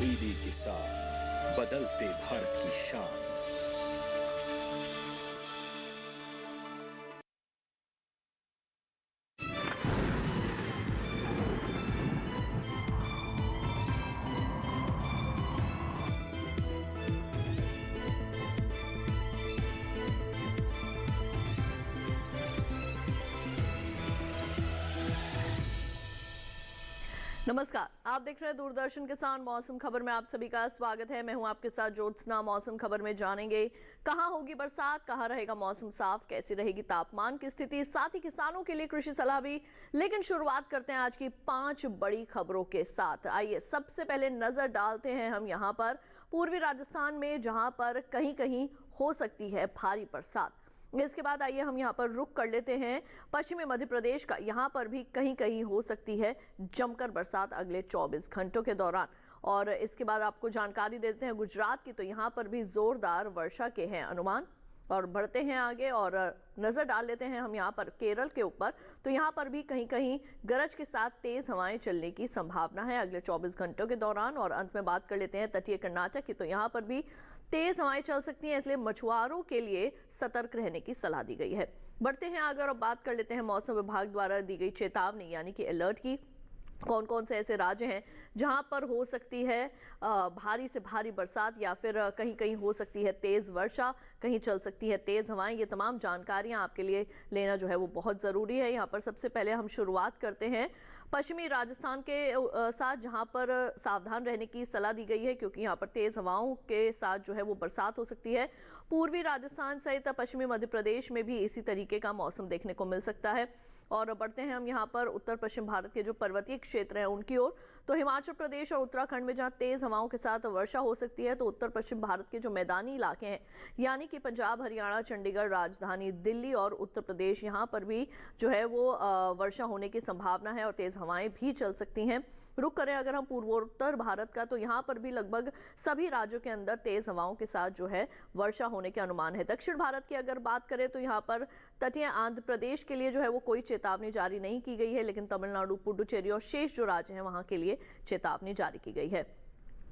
DD किसान, बदलते भारत की शान। नमस्कार, आप देख रहे हैं दूरदर्शन किसान मौसम खबर में आप सभी का स्वागत है। मैं हूं आपके साथ ज्योत्सना। मौसम खबर में जानेंगे कहां होगी बरसात, कहां रहेगा मौसम साफ, कैसी रहेगी तापमान की स्थिति, साथ ही किसानों के लिए कृषि सलाह भी। लेकिन शुरुआत करते हैं आज की 5 बड़ी खबरों के साथ। आइए सबसे पहले नजर डालते हैं हम यहां पर पूर्वी राजस्थान में, जहां पर कहीं कहीं हो सकती है भारी बरसात। इसके बाद आइए हम यहाँ पर रुक कर लेते हैं पश्चिमी मध्य प्रदेश का। यहाँ पर भी कहीं कहीं हो सकती है जमकर बरसात अगले 24 घंटों के दौरान। और इसके बाद आपको जानकारी देते हैं गुजरात की, तो यहाँ पर भी जोरदार वर्षा के हैं अनुमान। और बढ़ते हैं आगे और नजर डाल लेते हैं हम यहाँ पर केरल के ऊपर, तो यहाँ पर भी कहीं कहीं गरज के साथ तेज हवाएं चलने की संभावना है अगले 24 घंटों के दौरान। और अंत में बात कर लेते हैं तटीय कर्नाटक की, तो यहाँ पर भी तेज हवाएं चल सकती हैं, इसलिए मछुआरों के लिए सतर्क रहने की सलाह दी गई है। बढ़ते हैं आगे और अब बात कर लेते हैं मौसम विभाग द्वारा दी गई चेतावनी यानी कि अलर्ट की। कौन कौन से ऐसे राज्य हैं जहां पर हो सकती है भारी से भारी बरसात, या फिर कहीं कहीं हो सकती है तेज वर्षा, कहीं चल सकती है तेज हवाएं। ये तमाम जानकारियां आपके लिए लेना जो है वो बहुत ज़रूरी है। यहाँ पर सबसे पहले हम शुरुआत करते हैं पश्चिमी राजस्थान के साथ, जहां पर सावधान रहने की सलाह दी गई है क्योंकि यहाँ पर तेज हवाओं के साथ जो है वो बरसात हो सकती है। पूर्वी राजस्थान सहित पश्चिमी मध्य प्रदेश में भी इसी तरीके का मौसम देखने को मिल सकता है। और बढ़ते हैं हम यहाँ पर उत्तर पश्चिम भारत के जो पर्वतीय क्षेत्र हैं उनकी ओर, तो हिमाचल प्रदेश और उत्तराखंड में जहाँ तेज हवाओं के साथ वर्षा हो सकती है, तो उत्तर पश्चिम भारत के जो मैदानी इलाके हैं यानी कि पंजाब, हरियाणा, चंडीगढ़, राजधानी दिल्ली और उत्तर प्रदेश, यहाँ पर भी जो है वो वर्षा होने की संभावना है और तेज हवाएं भी चल सकती हैं। रुक करें अगर हम पूर्वोत्तर भारत का, तो यहाँ पर भी लगभग सभी राज्यों के अंदर तेज हवाओं के साथ जो है वर्षा होने के अनुमान है। दक्षिण भारत की अगर बात करें तो यहाँ पर तटीय आंध्र प्रदेश के लिए जो है वो कोई चेतावनी जारी नहीं की गई है, लेकिन तमिलनाडु, पुडुचेरी और शेष जो राज्य हैं वहां के लिए चेतावनी जारी की गई है।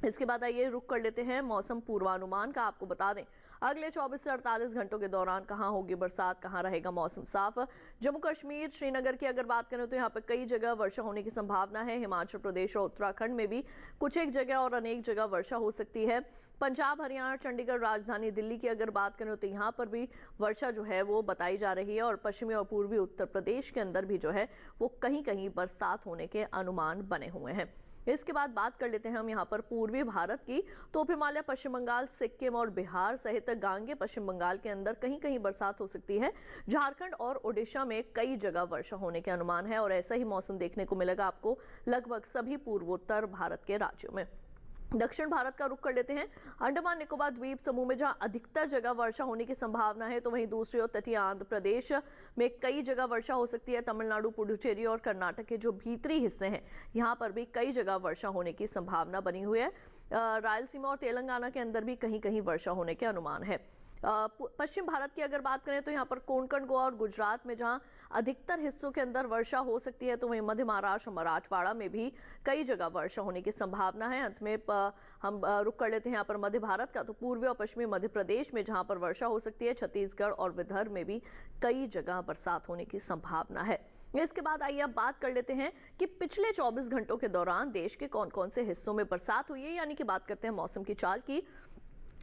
इसके बाद आइए रुक कर लेते हैं मौसम पूर्वानुमान का। आपको बता दें अगले 24 से 48 घंटों के दौरान कहां होगी बरसात, कहां रहेगा मौसम साफ। जम्मू कश्मीर, श्रीनगर की अगर बात करें तो यहाँ पर कई जगह वर्षा होने की संभावना है। हिमाचल प्रदेश और उत्तराखंड में भी कुछ एक जगह और अनेक जगह वर्षा हो सकती है। पंजाब, हरियाणा, चंडीगढ़, राजधानी दिल्ली की अगर बात करें तो यहाँ पर भी वर्षा जो है वो बताई जा रही है। और पश्चिमी और पूर्वी उत्तर प्रदेश के अंदर भी जो है वो कहीं कहीं बरसात होने के अनुमान बने हुए हैं। इसके बाद बात कर लेते हैं हम यहाँ पर पूर्वी भारत की, तो हिमालय, पश्चिम बंगाल, सिक्किम और बिहार सहित गांगे पश्चिम बंगाल के अंदर कहीं कहीं बरसात हो सकती है। झारखंड और ओडिशा में कई जगह वर्षा होने के अनुमान है और ऐसा ही मौसम देखने को मिलेगा आपको लगभग सभी पूर्वोत्तर भारत के राज्यों में। दक्षिण भारत का रुख कर लेते हैं अंडमान निकोबार द्वीप समूह में, जहां अधिकतर जगह वर्षा होने की संभावना है, तो वहीं दूसरी ओर तटीय आंध्र प्रदेश में कई जगह वर्षा हो सकती है। तमिलनाडु, पुडुचेरी और कर्नाटक के जो भीतरी हिस्से हैं यहां पर भी कई जगह वर्षा होने की संभावना बनी हुई है। रायलसीमा और तेलंगाना के अंदर भी कहीं कहीं वर्षा होने के अनुमान है। पश्चिम भारत की अगर बात करें तो यहाँ पर कोंकण, गोवा और गुजरात में जहाँ अधिकतर हिस्सों के अंदर वर्षा हो सकती है, तो वहीं मध्य महाराष्ट्र और मराठवाड़ा में भी कई जगह वर्षा होने की संभावना है। अंत में हम रुक कर लेते हैं यहाँ पर मध्य भारत का, तो पूर्वी और पश्चिमी मध्य प्रदेश में जहाँ पर वर्षा हो सकती है, छत्तीसगढ़ और विदर्भ में भी कई जगह बरसात होने की संभावना है। इसके बाद आइए अब बात कर लेते हैं कि पिछले 24 घंटों के दौरान देश के कौन कौन से हिस्सों में बरसात हुई है, यानी कि बात करते हैं मौसम की चाल की।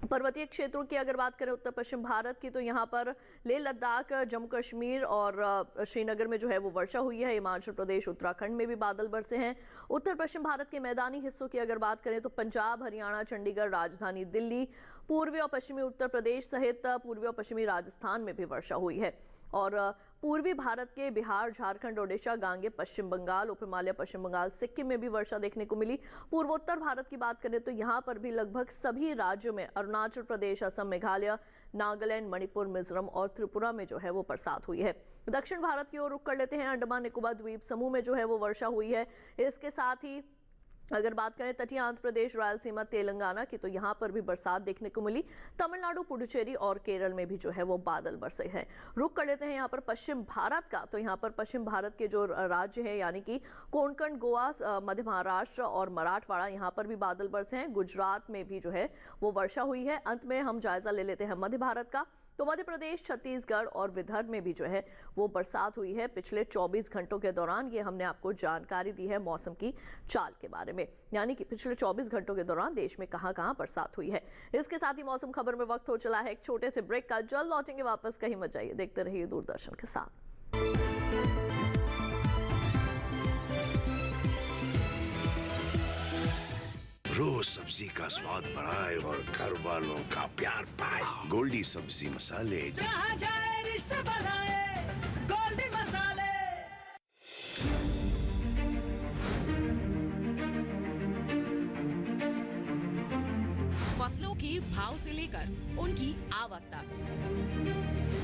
पर्वतीय क्षेत्रों की अगर बात करें उत्तर पश्चिम भारत की, तो यहाँ पर लेह लद्दाख, जम्मू कश्मीर और श्रीनगर में जो है वो वर्षा हुई है। हिमाचल प्रदेश, उत्तराखंड में भी बादल बरसे हैं। उत्तर पश्चिम भारत के मैदानी हिस्सों की अगर बात करें तो पंजाब, हरियाणा, चंडीगढ़, राजधानी दिल्ली, पूर्वी और पश्चिमी उत्तर प्रदेश सहित पूर्वी और पश्चिमी राजस्थान में भी वर्षा हुई है। और पूर्वी भारत के बिहार, झारखंड, ओडिशा, गांगे पश्चिम बंगाल, उप हिमालय पश्चिम बंगाल, सिक्किम में भी वर्षा देखने को मिली। पूर्वोत्तर भारत की बात करें तो यहाँ पर भी लगभग सभी राज्यों में, अरुणाचल प्रदेश, असम, मेघालय, नागालैंड, मणिपुर, मिजोरम और त्रिपुरा में जो है वो बरसात हुई है। दक्षिण भारत की ओर रुख कर लेते हैं। अंडमान निकोबार द्वीप समूह में जो है वो वर्षा हुई है। इसके साथ ही अगर बात करें तटीय आंध्र प्रदेश, रायलसीमा, तेलंगाना की, तो यहाँ पर भी बरसात देखने को मिली। तमिलनाडु, पुडुचेरी और केरल में भी जो है वो बादल बरसे हैं। रुक कर लेते हैं यहाँ पर पश्चिम भारत का, तो यहाँ पर पश्चिम भारत के जो राज्य हैं यानी कि कोंकण, गोवा, मध्य महाराष्ट्र और मराठवाड़ा, यहाँ पर भी बादल बरसे हैं। गुजरात में भी जो है वो वर्षा हुई है। अंत में हम जायजा ले लेते हैं मध्य भारत का, तो मध्य प्रदेश, छत्तीसगढ़ और विदर्भ में भी जो है वो बरसात हुई है पिछले 24 घंटों के दौरान। ये हमने आपको जानकारी दी है मौसम की चाल के बारे में, यानी कि पिछले 24 घंटों के दौरान देश में कहां-कहां बरसात हुई है। इसके साथ ही मौसम खबर में वक्त हो चला है एक छोटे से ब्रेक का। जल्द लौटेंगे वापस, कहीं मत जाइए, देखते रहिए दूरदर्शन के साथ। रोज सब्जी का स्वाद बढ़ाए और घर वालों का प्यार पाए। गोल्डी सब्जी मसाले, जहाँ जाए रिश्ते बनाए, गोल्डी मसाले। फसलों के भाव से लेकर उनकी आवक तक,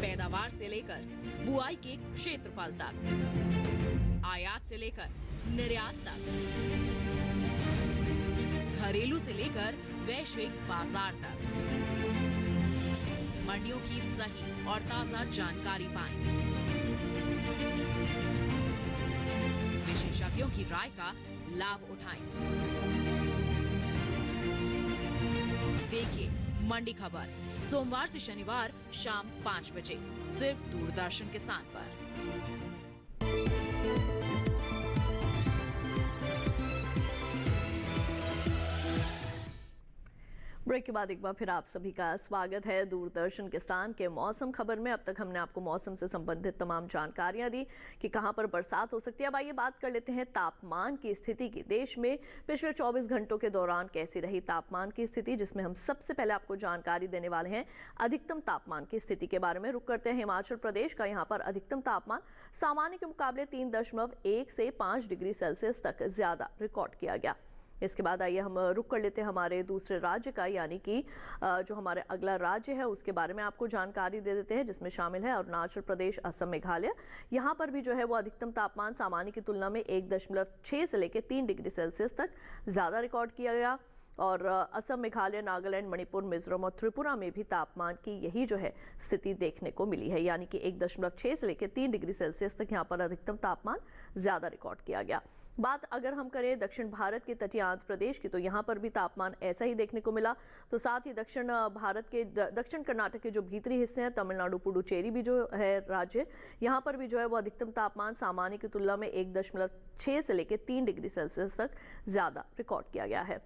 पैदावार से लेकर बुआई के क्षेत्रफल तक, आयात से लेकर निर्यात तक, घरेलू से लेकर वैश्विक बाजार तक, मंडियों की सही और ताजा जानकारी पाएं। विशेषज्ञों की राय का लाभ उठाएं। देखिए मंडी खबर सोमवार से शनिवार शाम 5 बजे सिर्फ दूरदर्शन किसान पर। ब्रेक के बाद एक बार फिर आप सभी का स्वागत है दूरदर्शन किसान के मौसम खबर में। अब तक हमने आपको मौसम से संबंधित तमाम जानकारियां दी कि कहां पर बरसात हो सकती है। अब आइए बात कर लेते हैं तापमान की स्थिति की। देश में पिछले 24 घंटों के दौरान कैसी रही तापमान की स्थिति, जिसमें हम सबसे पहले आपको जानकारी देने वाले हैं अधिकतम तापमान की स्थिति के बारे में। रुक करते हैं हिमाचल प्रदेश का। यहाँ पर अधिकतम तापमान सामान्य के मुकाबले 3.1 से 5 डिग्री सेल्सियस तक ज्यादा रिकॉर्ड किया गया। इसके बाद आइए हम रुक कर लेते हैं हमारे दूसरे राज्य का, यानी कि जो हमारे अगला राज्य है उसके बारे में आपको जानकारी दे देते हैं, जिसमें शामिल है अरुणाचल प्रदेश, असम, मेघालय। यहाँ पर भी जो है वो अधिकतम तापमान सामान्य की तुलना में 1.6 से लेकर 3 डिग्री सेल्सियस तक ज़्यादा रिकॉर्ड किया गया। और असम, मेघालय, नागालैंड, मणिपुर, मिजोरम और त्रिपुरा में भी तापमान की यही जो है स्थिति देखने को मिली है, यानी कि 1.6 से लेकर 3 डिग्री सेल्सियस तक यहाँ पर अधिकतम तापमान ज़्यादा रिकॉर्ड किया गया। बात अगर हम करें दक्षिण भारत के तटीय आंध्र प्रदेश की, तो यहाँ पर भी तापमान ऐसा ही देखने को मिला। तो साथ ही दक्षिण भारत के दक्षिण कर्नाटक के जो भीतरी हिस्से हैं, तमिलनाडु, पुडुचेरी भी जो है राज्य, यहाँ पर भी जो है वो अधिकतम तापमान सामान्य की तुलना में 1.6 से लेकर 3 डिग्री सेल्सियस तक ज़्यादा रिकॉर्ड किया गया है।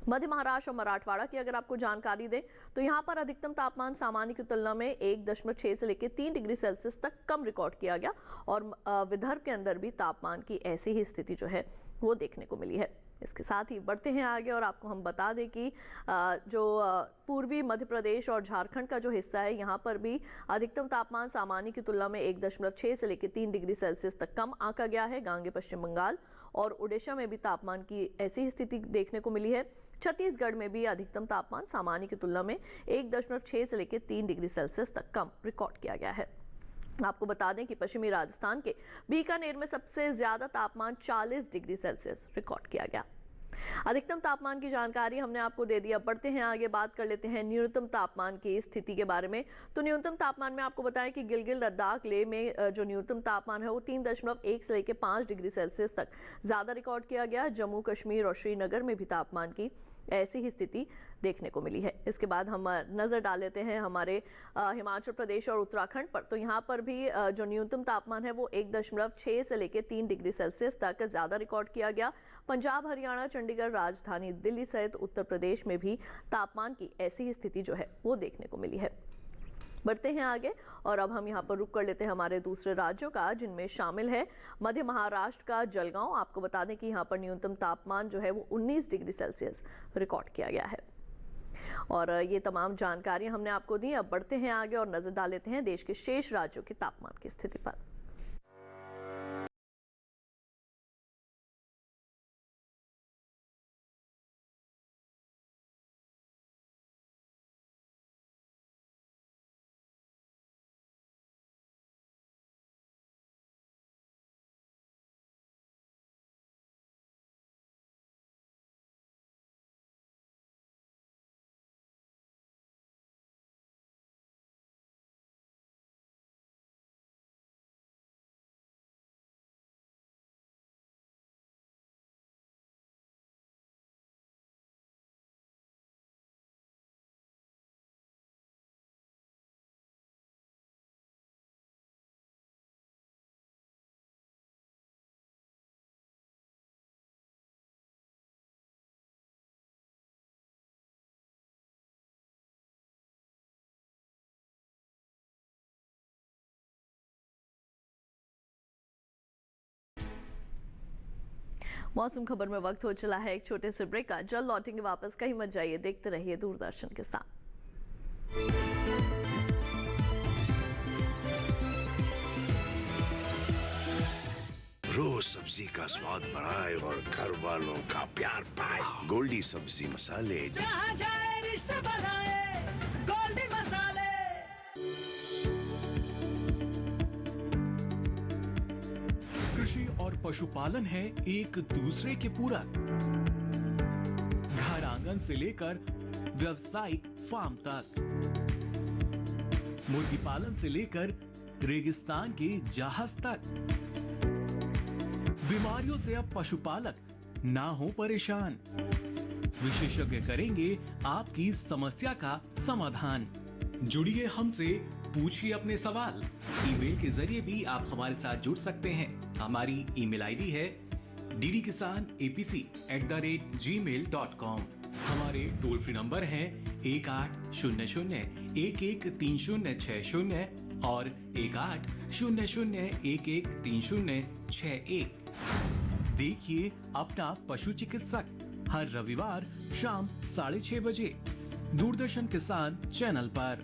मध्य महाराष्ट्र और मराठवाड़ा की अगर आपको जानकारी दें, तो यहाँ पर अधिकतम तापमान सामान्य की तुलना में 1.6 से लेकर 3 डिग्री सेल्सियस तक कम रिकॉर्ड किया गया। और विदर्भ के अंदर भी तापमान की ऐसी ही स्थिति जो है वो देखने को मिली है। इसके साथ ही बढ़ते हैं आगे और आपको हम बता दें कि जो पूर्वी मध्य प्रदेश और झारखंड का जो हिस्सा है, यहाँ पर भी अधिकतम तापमान सामान्य की तुलना में 1.6 से लेकर 3 डिग्री सेल्सियस तक कम आंका गया है। गांगे पश्चिम बंगाल और उड़ीसा में भी तापमान की ऐसी ही स्थिति देखने को मिली है। छत्तीसगढ़ में भी अधिकतम तापमान सामान्य की तुलना में 1.6 से लेकर 3 डिग्री सेल्सियस तक कम रिकॉर्ड किया गया है। आपको बता दें कि पश्चिमी राजस्थान के बीकानेर में सबसे ज्यादा तापमान 40 डिग्री सेल्सियस रिकॉर्ड किया गया। अधिकतम तापमान की जानकारी हमने आपको दे दी। अब बढ़ते हैं आगे, बात कर लेते हैं न्यूनतम तापमान की स्थिति के बारे में। तो न्यूनतम तापमान में आपको बताएं कि गिलगित, लद्दाख, लेह में जो न्यूनतम तापमान है वो 3.1 से लेकर 5 डिग्री सेल्सियस तक ज्यादा रिकॉर्ड किया गया। जम्मू कश्मीर और श्रीनगर में भी तापमान की ऐसी ही स्थिति देखने को मिली है। इसके बाद हम नजर डाल लेते हैं हमारे हिमाचल प्रदेश और उत्तराखंड पर। तो यहाँ पर भी जो न्यूनतम तापमान है वो 1.6 से लेकर 3 डिग्री सेल्सियस तक ज्यादा रिकॉर्ड किया गया। पंजाब, हरियाणा, चंडीगढ़, राजधानी दिल्ली सहित उत्तर प्रदेश में भी तापमान की ऐसी ही स्थिति जो है वो देखने को मिली है। बढ़ते हैं आगे और अब हम यहाँ पर रुक कर लेते हैं हमारे दूसरे राज्यों का, जिनमें शामिल है मध्य महाराष्ट्र का जलगांव। आपको बता दें कि यहाँ पर न्यूनतम तापमान जो है वो 19 डिग्री सेल्सियस रिकॉर्ड किया गया है। और ये तमाम जानकारी हमने आपको दी। अब बढ़ते हैं आगे और नजर डाल लेते हैं देश के शेष राज्यों के तापमान की स्थिति पर। मौसम खबर में वक्त हो चला है एक छोटे से ब्रेक का। जल्द लौटेंगे वापस, कहीं मत जाइए, देखते रहिए दूरदर्शन के साथ। रोज सब्जी का स्वाद बढ़ाए और घर वालों का प्यार पाए। गोल्डी सब्जी मसाले। जहाँ जाए रिश्ते बनाए गोल्डी मसाले। कृषि और पशुपालन है एक दूसरे के पूरक। घर आंगन से लेकर व्यावसायिक फार्म तक, मुर्गी पालन से लेकर रेगिस्तान के जहाज तक। बीमारियों से अब पशुपालक ना हो परेशान। विशेषज्ञ करेंगे आपकी समस्या का समाधान। जुड़िए हमसे, पूछिए अपने सवाल। ईमेल के जरिए भी आप हमारे साथ जुड़ सकते हैं। हमारी ईमेल आईडी है ddkisanapc@gmail.com। हमारे टोल फ्री नंबर हैं 1800-113060 और 1800-113061। देखिए अपना पशु चिकित्सक हर रविवार शाम 6:30 बजे दूरदर्शन किसान चैनल पर।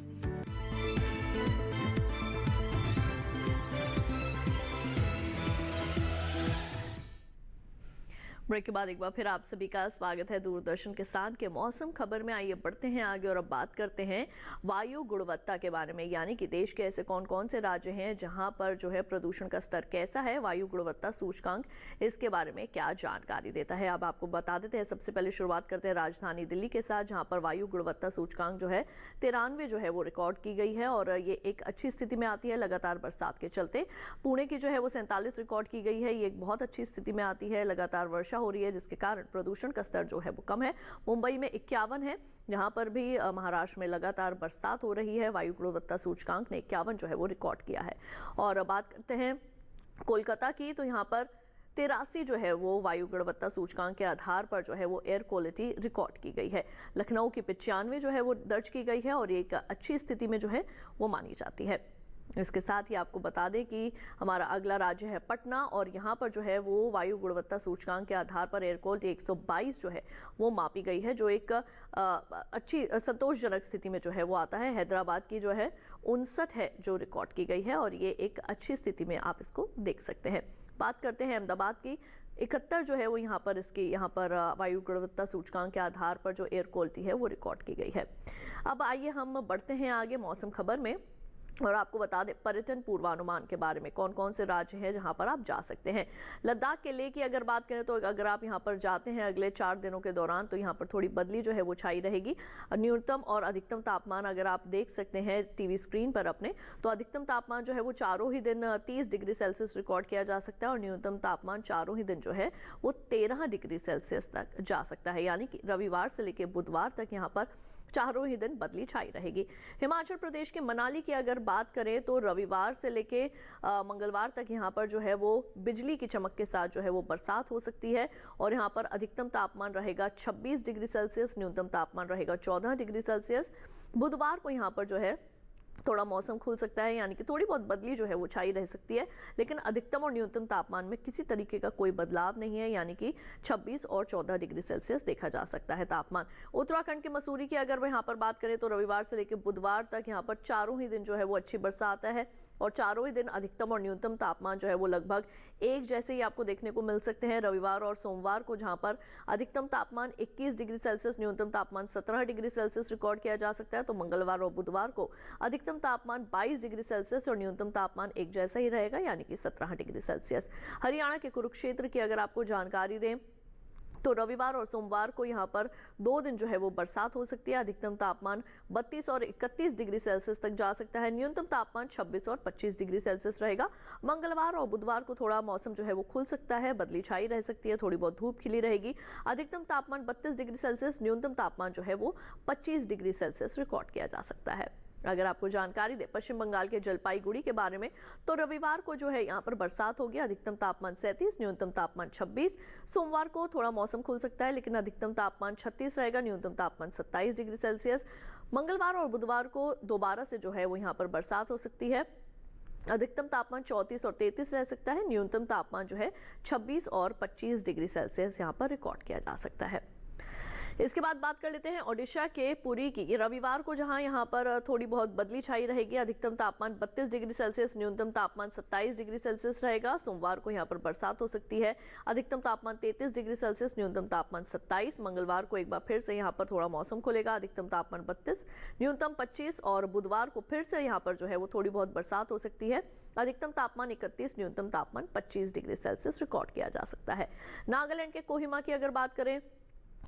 ब्रेक के बाद एक बार फिर आप सभी का स्वागत है दूरदर्शन किसान के मौसम खबर में। आइए बढ़ते हैं आगे और अब बात करते हैं वायु गुणवत्ता के बारे में, यानी कि देश के ऐसे कौन कौन से राज्य हैं जहां पर जो है प्रदूषण का स्तर कैसा है, वायु गुणवत्ता सूचकांक इसके बारे में क्या जानकारी देता है। अब आपको बता देते हैं। सबसे पहले शुरुआत करते हैं राजधानी दिल्ली के साथ, जहाँ पर वायु गुणवत्ता सूचकांक जो है 93 जो है वो रिकॉर्ड की गई है और ये एक अच्छी स्थिति में आती है लगातार बरसात के चलते। पुणे की जो है वो 47 रिकॉर्ड की गई है, ये एक बहुत अच्छी स्थिति में आती है, लगातार वर्षा हो रही है जिसके कारण प्रदूषण का स्तर जो है वो कम है। मुंबई में 51 है, यहाँ पर भी महाराष्ट्र में लगातार बरसात हो रही है, वायु गुणवत्ता सूचकांक ने 51 जो है वो रिकॉर्ड किया है। और बात करते हैं कोलकाता की, तो यहाँ पर 83 जो है वो वायु गुणवत्ता सूचकांक के आधार पर जो है वो एयर क्वालिटी रिकॉर्ड की गई है। लखनऊ की 95 जो है वो दर्ज की गई है और ये एक अच्छी स्थिति में जो है वो मानी जाती है। इसके साथ ही आपको बता दें कि हमारा अगला राज्य है पटना और यहाँ पर जो है वो वायु गुणवत्ता सूचकांक के आधार पर एयर क्वालिटी 122 जो है वो मापी गई है, जो एक अच्छी संतोषजनक स्थिति में जो है वो आता है। हैदराबाद की जो है 59 है जो रिकॉर्ड की गई है और ये एक अच्छी स्थिति में आप इसको देख सकते हैं। बात करते हैं अहमदाबाद की, 71 जो है वो यहाँ पर वायु गुणवत्ता सूचकांक के आधार पर जो एयर क्वालिटी है वो रिकॉर्ड की गई है। अब आइए हम बढ़ते हैं आगे मौसम खबर में और आपको बता दें पर्यटन पूर्वानुमान के बारे में, कौन कौन से राज्य हैं जहां पर आप जा सकते हैं। लद्दाख के लेह की अगर बात करें तो अगर आप यहां पर जाते हैं अगले 4 दिनों के दौरान तो यहां पर थोड़ी बदली जो है वो छाई रहेगी। न्यूनतम और अधिकतम तापमान अगर आप देख सकते हैं टीवी स्क्रीन पर अपने, तो अधिकतम तापमान जो है वो चारों ही दिन 30 डिग्री सेल्सियस रिकॉर्ड किया जा सकता है और न्यूनतम तापमान चारों ही दिन जो है वो 13 डिग्री सेल्सियस तक जा सकता है, यानी कि रविवार से लेकर बुधवार तक यहाँ पर चारों ही दिन बदली छाई रहेगी। हिमाचल प्रदेश के मनाली की अगर बात करें तो रविवार से लेके मंगलवार तक यहाँ पर जो है वो बिजली की चमक के साथ जो है वो बरसात हो सकती है और यहाँ पर अधिकतम तापमान रहेगा 26 डिग्री सेल्सियस, न्यूनतम तापमान रहेगा 14 डिग्री सेल्सियस। बुधवार को यहाँ पर जो है थोड़ा मौसम खुल सकता है, यानी कि थोड़ी बहुत बदली जो है वो छाई रह सकती है, लेकिन अधिकतम और न्यूनतम तापमान में किसी तरीके का कोई बदलाव नहीं है, यानी कि 26 और 14 डिग्री सेल्सियस देखा जा सकता है तापमान। उत्तराखंड के मसूरी की अगर यहाँ पर बात करें तो रविवार से लेकर बुधवार तक यहाँ पर चारों ही दिन जो है वो अच्छी बरसात है और चारों ही दिन अधिकतम और न्यूनतम तापमान जो है वो लगभग एक जैसे ही आपको देखने को मिल सकते हैं। रविवार और सोमवार को जहां पर अधिकतम तापमान 21 डिग्री सेल्सियस, न्यूनतम तापमान 17 डिग्री सेल्सियस रिकॉर्ड किया जा सकता है, तो मंगलवार और बुधवार को अधिकतम तापमान 22 डिग्री सेल्सियस और न्यूनतम तापमान एक जैसा ही रहेगा, यानी कि 17 डिग्री सेल्सियस। हरियाणा के कुरुक्षेत्र की अगर आपको जानकारी दें तो रविवार और सोमवार को यहाँ पर 2 दिन जो है वो बरसात हो सकती है। अधिकतम तापमान 32 और 31 डिग्री सेल्सियस तक जा सकता है, न्यूनतम तापमान 26 और 25 डिग्री सेल्सियस रहेगा। मंगलवार और बुधवार को थोड़ा मौसम जो है वो खुल सकता है, बदली छाई रह सकती है, थोड़ी बहुत धूप खिली रहेगी। अधिकतम तापमान 32 डिग्री सेल्सियस, न्यूनतम तापमान जो है वो 25 डिग्री सेल्सियस रिकॉर्ड किया जा सकता है। अगर आपको जानकारी दे पश्चिम बंगाल के जलपाईगुड़ी के बारे में, तो रविवार को जो है यहाँ पर बरसात होगी, अधिकतम तापमान 37, न्यूनतम तापमान 26। सोमवार को थोड़ा मौसम खुल सकता है लेकिन अधिकतम तापमान 36 रहेगा, न्यूनतम तापमान 27 डिग्री सेल्सियस। मंगलवार और बुधवार को दोबारा से जो है वो यहाँ पर बरसात हो सकती है अधिकतम तापमान 34 और 33 रह सकता है। न्यूनतम तापमान जो है 26 और 25 डिग्री सेल्सियस यहाँ पर रिकॉर्ड किया जा सकता है। इसके बाद बात कर लेते हैं ओडिशा के पुरी की। रविवार को जहां यहां पर थोड़ी बहुत बदली छाई रहेगी। अधिकतम तापमान 32 डिग्री सेल्सियस, न्यूनतम तापमान 27 डिग्री सेल्सियस रहेगा। सोमवार को यहां पर बरसात हो सकती है। अधिकतम तापमान 33 डिग्री सेल्सियस, न्यूनतम तापमान 27। मंगलवार को एक बार फिर से यहां पर थोड़ा मौसम खुलेगा। अधिकतम तापमान 32, न्यूनतम 25 और बुधवार को फिर से यहां पर जो है वो थोड़ी बहुत बरसात हो सकती है। अधिकतम तापमान 31, न्यूनतम तापमान 25 डिग्री सेल्सियस रिकॉर्ड किया जा सकता है। नागालैंड के कोहिमा की अगर बात करें,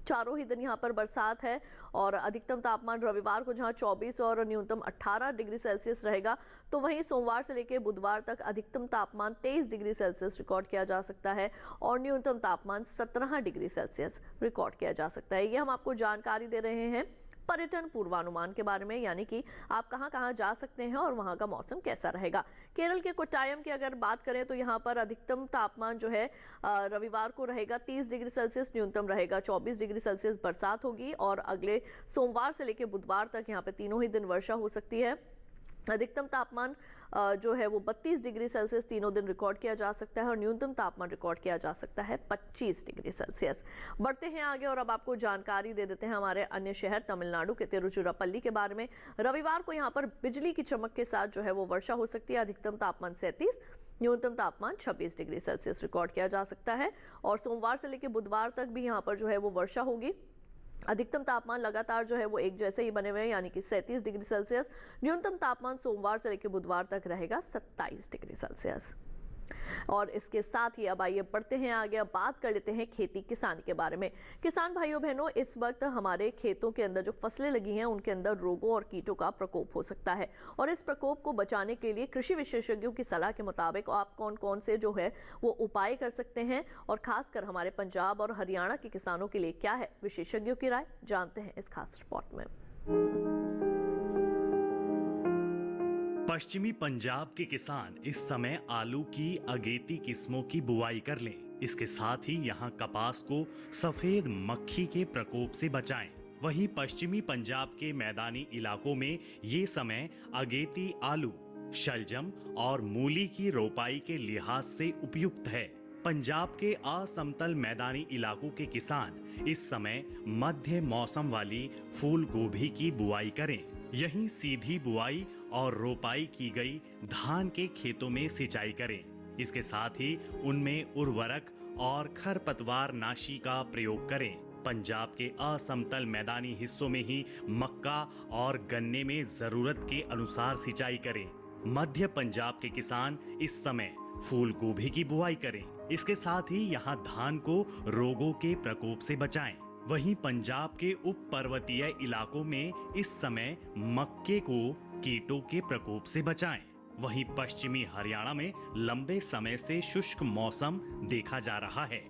चारों ही दिन यहाँ पर बरसात है और अधिकतम तापमान रविवार को जहाँ 24 और न्यूनतम 18 डिग्री सेल्सियस रहेगा, तो वहीं सोमवार से लेकर बुधवार तक अधिकतम तापमान 23 डिग्री सेल्सियस रिकॉर्ड किया जा सकता है और न्यूनतम तापमान 17 डिग्री सेल्सियस रिकॉर्ड किया जा सकता है। ये हम आपको जानकारी दे रहे हैं पर्यटन पूर्वानुमान के बारे में, यानी कि आप कहां-कहां जा सकते हैं और वहां का मौसम कैसा रहेगा। केरल के कोट्टायम की अगर बात करें तो यहां पर अधिकतम तापमान जो है रविवार को रहेगा 30 डिग्री सेल्सियस, न्यूनतम रहेगा 24 डिग्री सेल्सियस। बरसात होगी और अगले सोमवार से लेकर बुधवार तक यहां पे तीनों ही दिन वर्षा हो सकती है। अधिकतम तापमान जो है वो 32 डिग्री सेल्सियस तीनों दिन रिकॉर्ड किया जा सकता है और न्यूनतम तापमान रिकॉर्ड किया जा सकता है 25 डिग्री सेल्सियस। बढ़ते हैं आगे और अब आपको जानकारी दे देते हैं हमारे अन्य शहर तमिलनाडु के तिरुचिरापल्ली के बारे में। रविवार को यहाँ पर बिजली की चमक के साथ जो है वो वर्षा हो सकती है। अधिकतम तापमान 37, न्यूनतम तापमान 26 डिग्री सेल्सियस रिकॉर्ड किया जा सकता है और सोमवार से लेकर बुधवार तक भी यहाँ पर जो है वो वर्षा होगी। अधिकतम तापमान लगातार जो है वो एक जैसे ही बने हुए हैं, यानी कि 37 डिग्री सेल्सियस। न्यूनतम तापमान सोमवार से लेकर बुधवार तक रहेगा 27 डिग्री सेल्सियस। और इसके साथ ही अब आइए बढ़ते हैं आगे। अब बात कर लेते हैं खेती किसानी के बारे में। किसान भाइयों बहनों, इस वक्त हमारे खेतों के अंदर जो फसलें लगी हैं उनके अंदर रोगों और कीटों का प्रकोप हो सकता है और इस प्रकोप को बचाने के लिए कृषि विशेषज्ञों की सलाह के मुताबिक आप कौन कौन से जो है वो उपाय कर सकते हैं और खासकर हमारे पंजाब और हरियाणा के किसानों के लिए क्या है विशेषज्ञों की राय, जानते हैं इस खास रिपोर्ट में। पश्चिमी पंजाब के किसान इस समय आलू की अगेती किस्मों की बुआई कर लें। इसके साथ ही यहाँ कपास को सफेद मक्खी के प्रकोप से बचाएं। वहीं पश्चिमी पंजाब के मैदानी इलाकों में ये समय अगेती आलू, शलजम और मूली की रोपाई के लिहाज से उपयुक्त है। पंजाब के असमतल मैदानी इलाकों के किसान इस समय मध्य मौसम वाली फूल गोभी की बुआई करें। यहीं सीधी बुआई और रोपाई की गई धान के खेतों में सिंचाई करें। इसके साथ ही उनमें उर्वरक और खरपतवार नाशी का प्रयोग करें। पंजाब के असमतल मैदानी हिस्सों में ही मक्का और गन्ने में जरूरत के अनुसार सिंचाई करें। मध्य पंजाब के किसान इस समय फूल गोभी की बुआई करें। इसके साथ ही यहाँ धान को रोगों के प्रकोप से बचाएं। वहीं पंजाब के उप पर्वतीय इलाकों में इस समय मक्के को कीटों के प्रकोप से बचाएं। वहीं पश्चिमी हरियाणा में लंबे समय से शुष्क मौसम देखा जा रहा है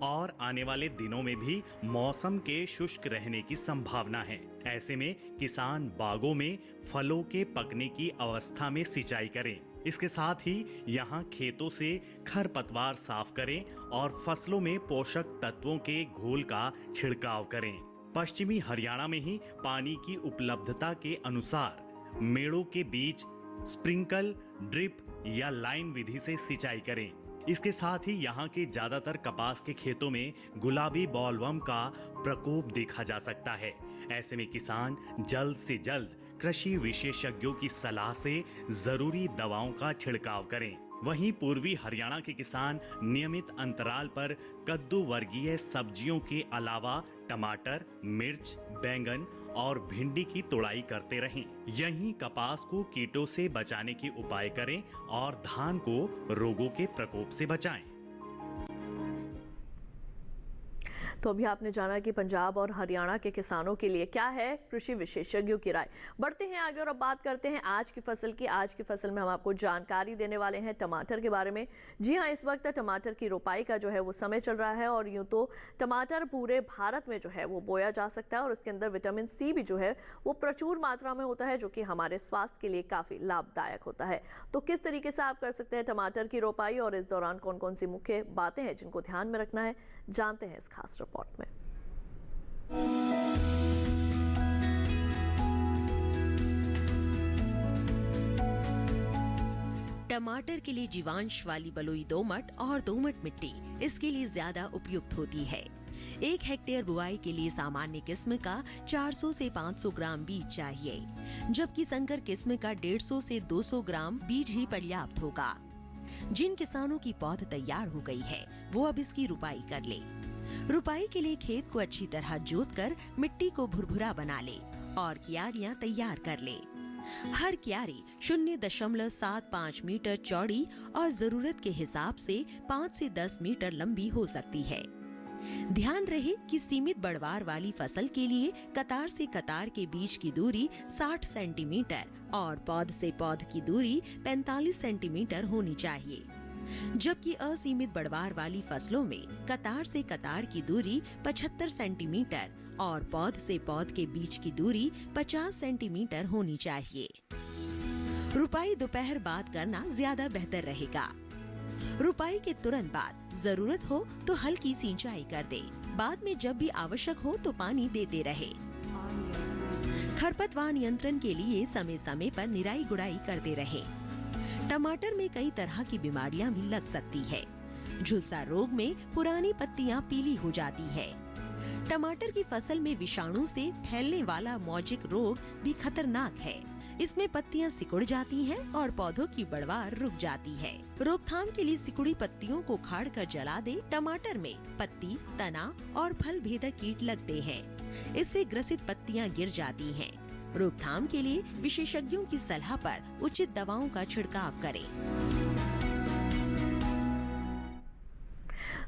और आने वाले दिनों में भी मौसम के शुष्क रहने की संभावना है। ऐसे में किसान बागों में फलों के पकने की अवस्था में सिंचाई करें। इसके साथ ही यहाँ खेतों से खरपतवार साफ करें और फसलों में पोषक तत्वों के घोल का छिड़काव करें। पश्चिमी हरियाणा में ही पानी की उपलब्धता के अनुसार मेड़ों के बीच स्प्रिंकल, ड्रिप या लाइन विधि से सिंचाई करें। इसके साथ ही यहाँ के ज्यादातर कपास के खेतों में गुलाबी बॉलवर्म का प्रकोप देखा जा सकता है। ऐसे में किसान जल्द से जल्द कृषि विशेषज्ञों की सलाह से जरूरी दवाओं का छिड़काव करें। वहीं पूर्वी हरियाणा के किसान नियमित अंतराल पर कद्दू वर्गीय सब्जियों के अलावा टमाटर, मिर्च, बैंगन और भिंडी की तुड़ाई करते रहें। यहीं कपास को कीटों से बचाने के उपाय करें और धान को रोगों के प्रकोप से बचाएं। तो अभी आपने जाना कि पंजाब और हरियाणा के किसानों के लिए क्या है कृषि विशेषज्ञों की राय। बढ़ते हैं आगे और अब बात करते हैं आज की फसल की। आज की फसल में हम आपको जानकारी देने वाले हैं टमाटर के बारे में। जी हाँ, इस वक्त टमाटर की रोपाई का जो है वो समय चल रहा है और यूं तो टमाटर पूरे भारत में जो है वो बोया जा सकता है और उसके अंदर विटामिन सी भी जो है वो प्रचुर मात्रा में होता है, जो कि हमारे स्वास्थ्य के लिए काफ़ी लाभदायक होता है। तो किस तरीके से आप कर सकते हैं टमाटर की रोपाई और इस दौरान कौन कौन सी मुख्य बातें हैं जिनको ध्यान में रखना है, जानते हैं इस खास रिपोर्ट में। टमाटर के लिए जीवांश वाली बलुई दोमट और दोमट मिट्टी इसके लिए ज्यादा उपयुक्त होती है। 1 हेक्टेयर बुआई के लिए सामान्य किस्म का 400 से 500 ग्राम बीज चाहिए, जबकि संकर किस्म का 150 से 200 ग्राम बीज ही पर्याप्त होगा। जिन किसानों की पौध तैयार हो गई है वो अब इसकी रुपाई कर ले। रुपाई के लिए खेत को अच्छी तरह जोतकर मिट्टी को भुरभुरा बना ले और क्यारियां तैयार कर ले। हर क्यारी 0.75 मीटर चौड़ी और जरूरत के हिसाब से 5 से 10 मीटर लंबी हो सकती है। ध्यान रहे कि सीमित बढ़वार वाली फसल के लिए कतार से कतार के बीच की दूरी 60 सेंटीमीटर और पौध से पौध की दूरी 45 सेंटीमीटर होनी चाहिए, जबकि असीमित बढ़वार वाली फसलों में कतार से कतार की दूरी 75 सेंटीमीटर और पौध से पौध के बीच की दूरी 50 सेंटीमीटर होनी चाहिए। रुपाई दोपहर बाद करना ज्यादा बेहतर रहेगा। रुपाई के तुरंत बाद जरूरत हो तो हल्की सिंचाई कर दे। बाद में जब भी आवश्यक हो तो पानी देते रहे। खरपतवार नियंत्रण के लिए समय समय पर निराई गुड़ाई करते रहे। टमाटर में कई तरह की बीमारियां भी लग सकती है। झुलसा रोग में पुरानी पत्तियां पीली हो जाती है। टमाटर की फसल में विषाणु से फैलने वाला मौजिक रोग भी खतरनाक है। इसमें पत्तियां सिकुड़ जाती हैं और पौधों की बढ़वार रुक जाती है। रोकथाम के लिए सिकुड़ी पत्तियों को उखाड़ कर जला दे। टमाटर में पत्ती, तना और फल भेदक कीट लगते हैं। इससे ग्रसित पत्तियां गिर जाती हैं। रोकथाम के लिए विशेषज्ञों की सलाह पर उचित दवाओं का छिड़काव करें।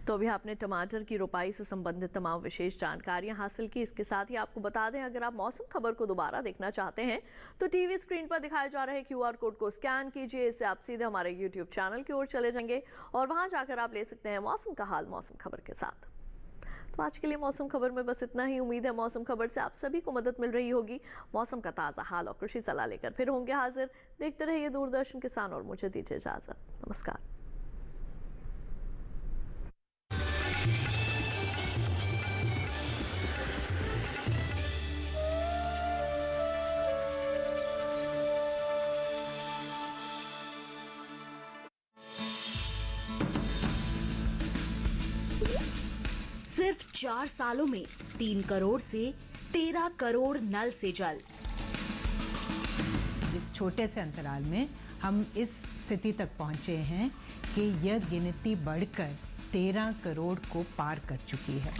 तो अभी आपने टमाटर की रोपाई से संबंधित तमाम विशेष जानकारियां हासिल की। इसके साथ ही आपको बता दें, अगर आप मौसम खबर को दोबारा देखना चाहते हैं तो टीवी स्क्रीन पर दिखाए जा रहे QR कोड को स्कैन कीजिए। इससे आप सीधे हमारे YouTube चैनल की ओर चले जाएंगे और वहां जाकर आप ले सकते हैं मौसम का हाल मौसम खबर के साथ। तो आज के लिए मौसम खबर में बस इतना ही। उम्मीद है मौसम खबर से आप सभी को मदद मिल रही होगी। मौसम का ताज़ा हाल और कृषि सलाह लेकर फिर होंगे हाजिर। देखते रहिए दूरदर्शन किसान और मुझे दीजिए इजाजत। नमस्कार। सिर्फ 4 सालों में 3 करोड़ से 13 करोड़ नल से जल। इस छोटे से अंतराल में हम इस स्थिति तक पहुंचे हैं कि यह गिनती बढ़कर 13 करोड़ को पार कर चुकी है।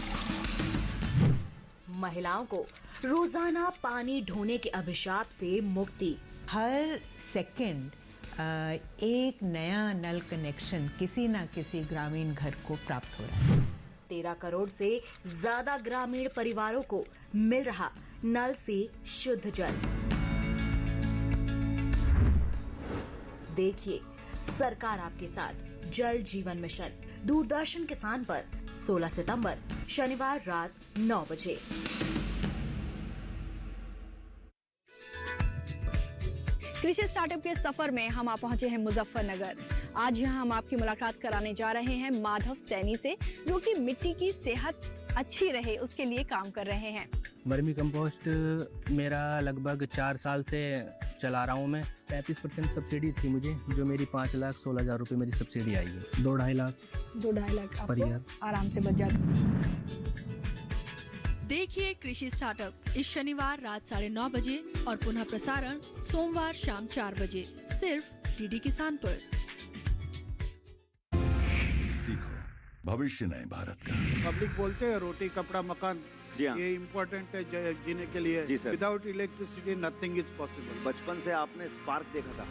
महिलाओं को रोजाना पानी ढोने के अभिशाप से मुक्ति। हर सेकंड एक नया नल कनेक्शन किसी न किसी ग्रामीण घर को प्राप्त हो रहा है। 13 करोड़ से ज्यादा ग्रामीण परिवारों को मिल रहा नल से शुद्ध जल। देखिए सरकार आपके साथ जल जीवन मिशन दूरदर्शन किसान पर 16 सितंबर शनिवार रात 9 बजे। कृषि स्टार्टअप के सफर में हम आप पहुंचे हैं मुजफ्फरनगर। आज यहाँ हम आपकी मुलाकात कराने जा रहे हैं माधव सैनी से, जो कि मिट्टी की सेहत अच्छी रहे उसके लिए काम कर रहे हैं। वर्मी कंपोस्ट मेरा लगभग 4 साल से चला रहा हूँ मैं। 35% सब्सिडी थी मुझे, जो मेरी 5,16,000 रुपये मेरी सब्सिडी आई है। 2-2.5 लाख पर ईयर आराम से बच जाता। देखिए कृषि स्टार्टअप इस शनिवार रात 9:30 बजे और पुनः प्रसारण सोमवार शाम 4 बजे सिर्फ डीडी किसान पर। सीखो भविष्य नए भारत का। पब्लिक बोलते हैं रोटी कपड़ा मकान, ये इम्पोर्टेंट है जीने के लिए। Without electricity nothing is possible. बचपन से आपने स्पार्क देखा था,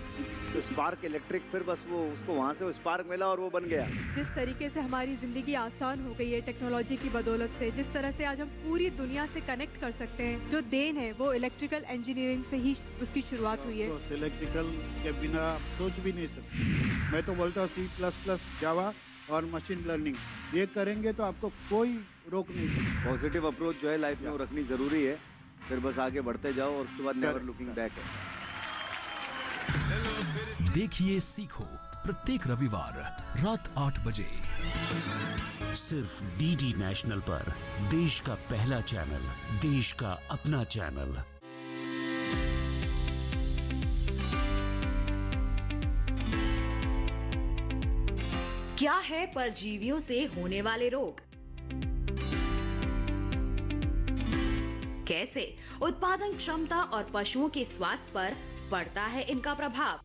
तो स्पार्क इलेक्ट्रिक, फिर बस वो उसको वहाँ से वो स्पार्क मिला और वो बन गया। जिस तरीके से हमारी जिंदगी आसान हो गई है टेक्नोलॉजी की बदौलत से, जिस तरह से आज हम पूरी दुनिया से कनेक्ट कर सकते हैं, जो देन है वो इलेक्ट्रिकल इंजीनियरिंग से ही उसकी शुरुआत हुई है। तो इलेक्ट्रिकल के बिना आप सोच भी नहीं सकते। मैं तो बोलता हूँ C++, जावा और मशीन लर्निंग ये करेंगे तो आपको कोई रोक नहीं सकता। पॉजिटिव अप्रोच जो है लाइफ में वो रखनी जरूरी है, फिर बस आगे बढ़ते जाओ और उसके बाद नेवर लुकिंग बैक है। देखिए सीखो प्रत्येक रविवार रात 8 बजे सिर्फ डीडी नेशनल पर। देश का पहला चैनल, देश का अपना चैनल। क्या है परजीवियों से होने वाले रोग? कैसे उत्पादन क्षमता और पशुओं के स्वास्थ्य पर पड़ता है इनका प्रभाव?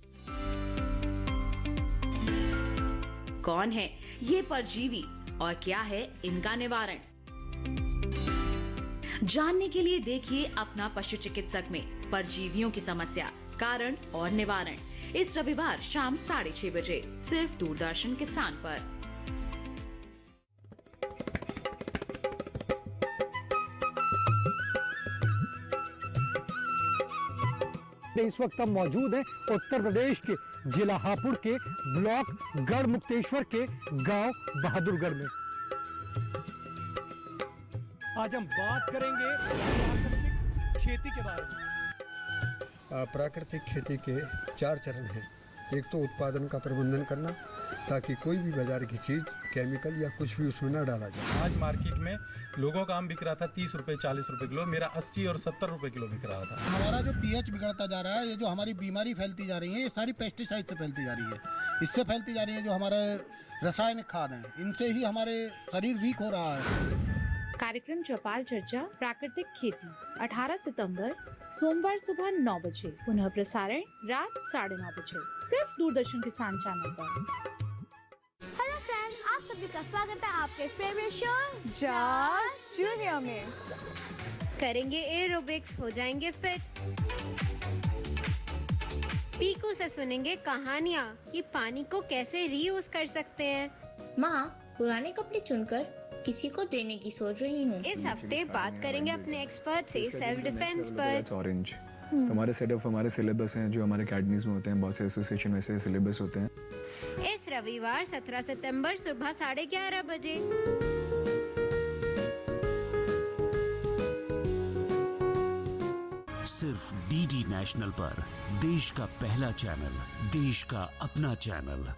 कौन है ये परजीवी और क्या है इनका निवारण? जानने के लिए देखिए अपना पशु चिकित्सक में परजीवियों की समस्या, कारण और निवारण इस रविवार शाम 6:30 बजे सिर्फ दूरदर्शन किसान पर। इस वक्त हम मौजूद हैं उत्तर प्रदेश के जिला हापुड़ के ब्लॉक गढ़मुक्तेश्वर के गांव बहादुरगढ़ में। आज हम बात करेंगे प्राकृतिक खेती के बारे में। प्राकृतिक खेती के 4 चरण हैं। एक तो उत्पादन का प्रबंधन करना, ताकि कोई भी बाजार की चीज केमिकल या कुछ भी उसमें न डाला जाए। आज मार्केट में लोगों का आम बिक रहा था 30 रुपए 40 रुपए किलो, मेरा 80 और 70 रुपए किलो बिक रहा था। हमारा जो पीएच बिगड़ता जा रहा है, ये जो हमारी बीमारी फैलती जा रही है, ये सारी पेस्टिसाइड से फैलती जा रही है। इससे फैलती जा रही है जो हमारे रासायनिक खाद हैं, इनसे ही हमारे शरीर वीक हो रहा है। कार्यक्रम चौपाल चर्चा प्राकृतिक खेती 18 सितंबर सोमवार सुबह 9 बजे, पुनः प्रसारण रात 9:30 बजे, सिर्फ दूरदर्शन किसान चैनल पर। हेलो फ्रेंड्स, आप सभी का स्वागत है आपके फेवरेट शो जॉर्ज जूनियर में। करेंगे एरोबिक्स, हो जाएंगे फिट। पीकू से सुनेंगे कहानियाँ कि पानी को कैसे रीयूज कर सकते हैं। माँ, पुराने कपड़े चुनकर किसी को देने की सोच रही हूँ। इस हफ्ते बात करेंगे अपने एक्सपर्ट से सेल्फ डिफेंस पर। ऑरेंज हमारे सेटअप, हमारे सिलेबस हैं जो हमारे अकेडमीज में होते हैं, बहुत से एसोसिएशन में से सिलेबस होते हैं। इस रविवार 17 सितंबर सुबह 11:30 बजे। सिर्फ डीडी नेशनल पर, देश का पहला चैनल, देश का अपना चैनल।